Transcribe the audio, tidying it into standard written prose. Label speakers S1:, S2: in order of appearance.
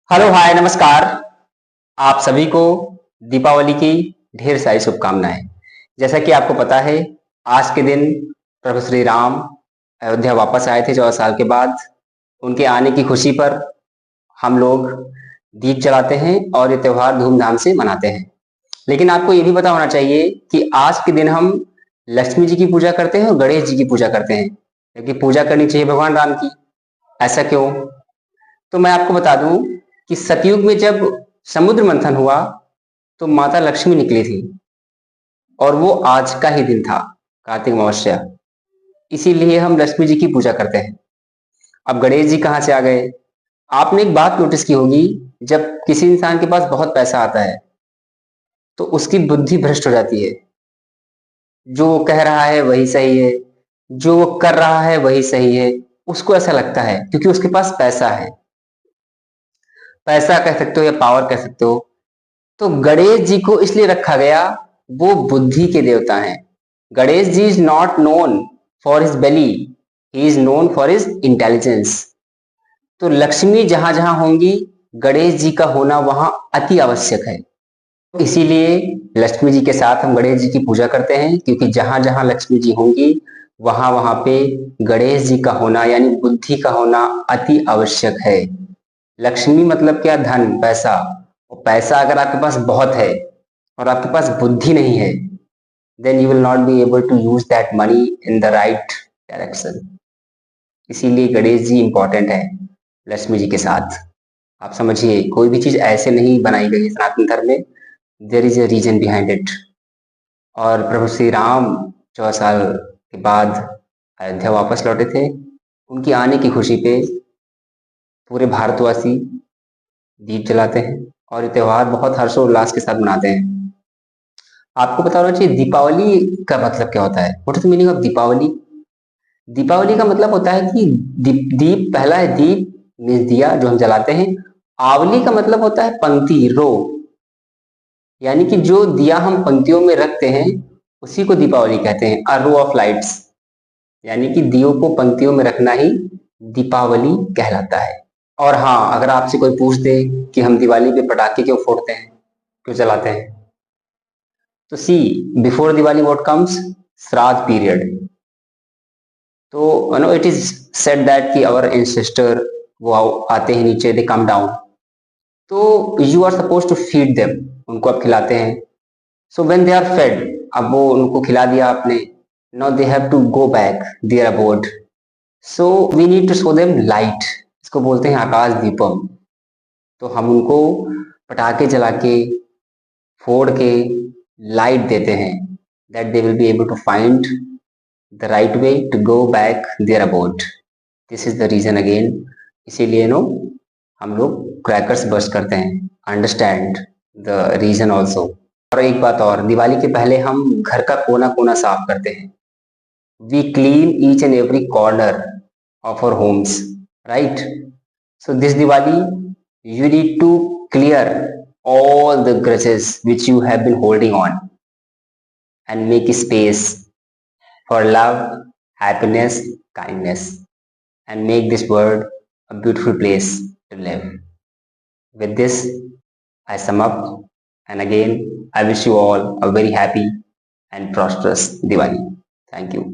S1: Hello hi नमस्कार। आप सभी को दीपावली की ढेर सारी शुभकामनाएं। जैसा कि आपको पता है, आज के दिन प्रभु श्री राम अयोध्या वापस आए थे 14 साल के बाद। उनके आने की खुशी पर हम लोग दीप जलाते हैं और ये त्योहार धूमधाम से मनाते हैं। लेकिन आपको ये भी पता होना चाहिए कि आज के दिन हम लक्ष्मी जी की पूजा करते हैं और गणेश जी की पूजा करते हैं, क्योंकि पूजा करनी चाहिए भगवान राम की। ऐसा क्यों? तो मैं आपको बता दूं कि सतयुग में जब समुद्र मंथन हुआ तो माता लक्ष्मी निकली थी, और वो आज का ही दिन था, कार्तिक अमावस्या। इसीलिए हम लक्ष्मी जी की पूजा करते हैं। अब गणेश जी कहाँ से आ गए? आपने एक बात नोटिस की होगी, जब किसी इंसान के पास बहुत पैसा आता है तो उसकी बुद्धि भ्रष्ट हो जाती है। जो वो कह रहा है वही सही है, जो वो कर रहा है वही सही है। उसको ऐसा लगता है क्योंकि उसके पास पैसा है। पैसा कह सकते हो या पावर कह सकते हो। तो गणेश जी को इसलिए रखा गया, वो बुद्धि के देवता हैं। Ganesh ji is not known for his belly, he is known for his intelligence. तो लक्ष्मी जहां जहां होंगी, गणेश जी का होना वहां अति आवश्यक है। इसीलिए लक्ष्मी जी के साथ हम गणेश जी की पूजा करते हैं, क्योंकि जहां जहां लक्ष्मी जी होंगी वहां वहां पे गणेश जी का होना यानी बुद्धि का होना अति आवश्यक है। लक्ष्मी मतलब क्या? धन, पैसा। और पैसा अगर आपके पास बहुत है और आपके पास बुद्धि नहीं है, then you will not be able to use that money in the right direction. इसीलिए गणेश जी इंपॉर्टेंट है लक्ष्मी जी के साथ। आप समझिए, कोई भी चीज ऐसे नहीं बनाई गई है सनातन धर्म में, there is a reason behind it. और प्रभु श्री राम 14 साल के बाद अयोध्या वापस लौटे थे। उनकी आने की खुशी पे पूरे भारतवासी दीप जलाते हैं और ये त्योहार बहुत हर्षोल्लास के साथ मनाते हैं। आपको पता होना चाहिए दीपावली का मतलब क्या होता है। What is the meaning of Deepawali? Deepawali का मतलब होता है कि दीप पहला है, दीप मीन्स दिया जो हम जलाते हैं। आवली का मतलब होता है पंक्ति, रो। यानी कि जो दिया हम पंक्तियों में रखते हैं उसी को दीपावली कहते हैं। अ रो ऑफ लाइट्स, यानी कि दियों को पंक्तियों में रखना ही दीपावली कहलाता है। और हाँ, अगर आपसे कोई पूछ दे कि हम दिवाली पे पटाखे क्यों फोड़ते हैं, क्यों जलाते हैं, तो see, before Diwali what comes? Shraddh period. तो इट इज सेड दैट कि आवर एंसेस्टर वो आते हैं नीचे, दे कम डाउन, तो you are suppose to feed them, उनको आप खिलाते हैं। So when they are fed, अब वो उनको खिला दिया आपने, now they have to go back there abode. So we need to show them light, इसको बोलते हैं आकाश दीपम। तो हम उनको पटाखे जला के, फोड़ के लाइट देते हैं, that they will be able to find the right way to go back their abode. This is the reason again. इसीलिए हम लोग क्रैकर्स बर्स्ट करते हैं। Understand the reason also. और एक बात और, दिवाली के पहले हम घर का कोना कोना साफ करते हैं। We clean each and every corner of our homes, right? So this Diwali you need to clear all the grudges which you have been holding on and make space for love, happiness, kindness, and make this world a beautiful place to live. With this, I sum up, and again, I wish you all a very happy and prosperous Diwali. Thank you.